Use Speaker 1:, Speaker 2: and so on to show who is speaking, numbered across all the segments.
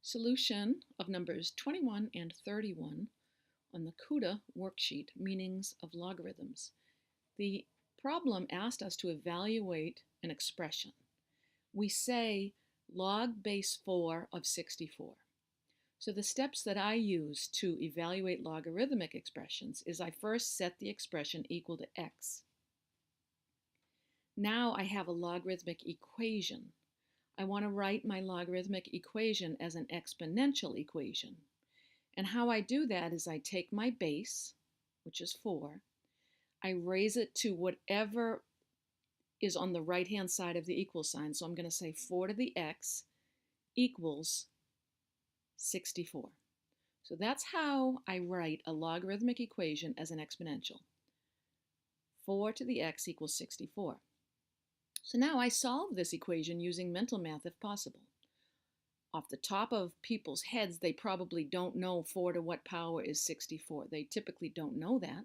Speaker 1: Solution of numbers 21 and 31 on the Kuta Worksheet, Meanings of Logarithms. The problem asked us to evaluate an expression. We say log base 4 of 64. So the steps that I use to evaluate logarithmic expressions is I first set the expression equal to x. Now I have a logarithmic equation. I want to write my logarithmic equation as an exponential equation. And how I do that is I take my base, which is 4, I raise it to whatever is on the right-hand side of the equal sign. So I'm going to say 4 to the x equals 64. So that's how I write a logarithmic equation as an exponential. 4 to the x equals 64. So now I solve this equation using mental math if possible. Off the top of people's heads, they probably don't know 4 to what power is 64. They typically don't know that.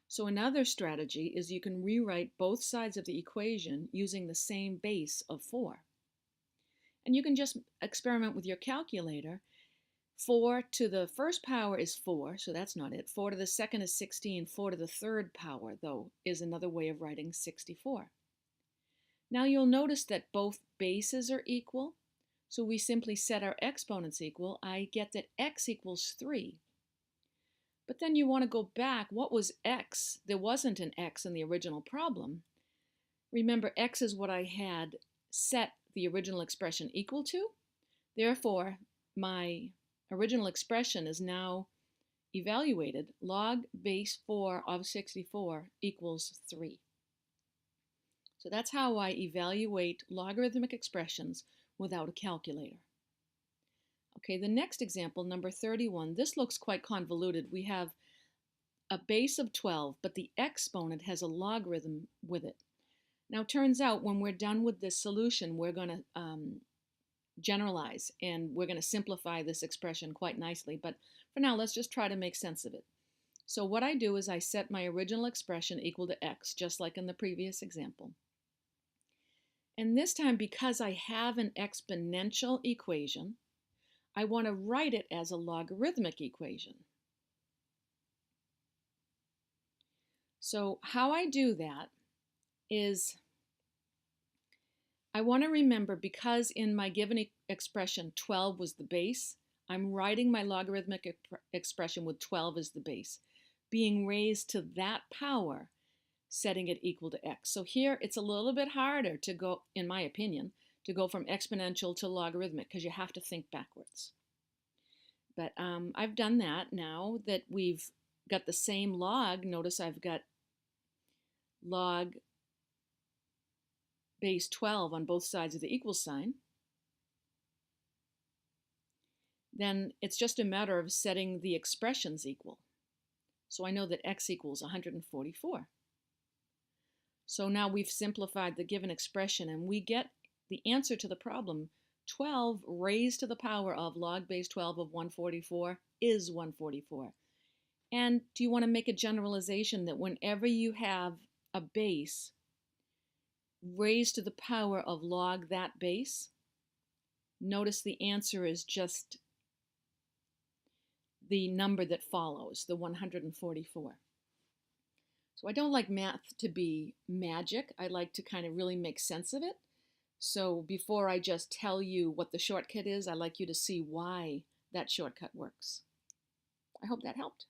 Speaker 1: So another strategy is you can rewrite both sides of the equation using the same base of 4. And you can just experiment with your calculator. 4 to the first power is 4, so that's not it. 4 to the second is 16. 4 to the third power, though, is another way of writing 64. Now you'll notice that both bases are equal, so we simply set our exponents equal. I get that x equals 3. But then you want to go back. What was x? There wasn't an x in the original problem. Remember, x is what I had set the original expression equal to. Therefore, my original expression is now evaluated. Log base 4 of 64 equals 3. So that's how I evaluate logarithmic expressions without a calculator. Okay, the next example, number 31, this looks quite convoluted. We have a base of 12, but the exponent has a logarithm with it. Now, it turns out when we're done with this solution, we're going to generalize, and we're going to simplify this expression quite nicely. But for now, let's just try to make sense of it. So what I do is I set my original expression equal to x, just like in the previous example. And this time, because I have an exponential equation, I want to write it as a logarithmic equation. So how I do that is I want to remember, because in my given expression 12 was the base, I'm writing my logarithmic expression with 12 as the base, being raised to that power, setting it equal to x. So here it's a little bit harder to go, in my opinion, to go from exponential to logarithmic because you have to think backwards. But I've done that. Now that we've got the same log, notice I've got log base 12 on both sides of the equal sign. Then it's just a matter of setting the expressions equal. So I know that x equals 144. So now we've simplified the given expression, and we get the answer to the problem. 12 raised to the power of log base 12 of 144 is 144. And do you want to make a generalization that whenever you have a base raised to the power of log that base, notice the answer is just the number that follows, the 144. So I don't like math to be magic. I like to kind of really make sense of it. So before I just tell you what the shortcut is, I like you to see why that shortcut works. I hope that helped.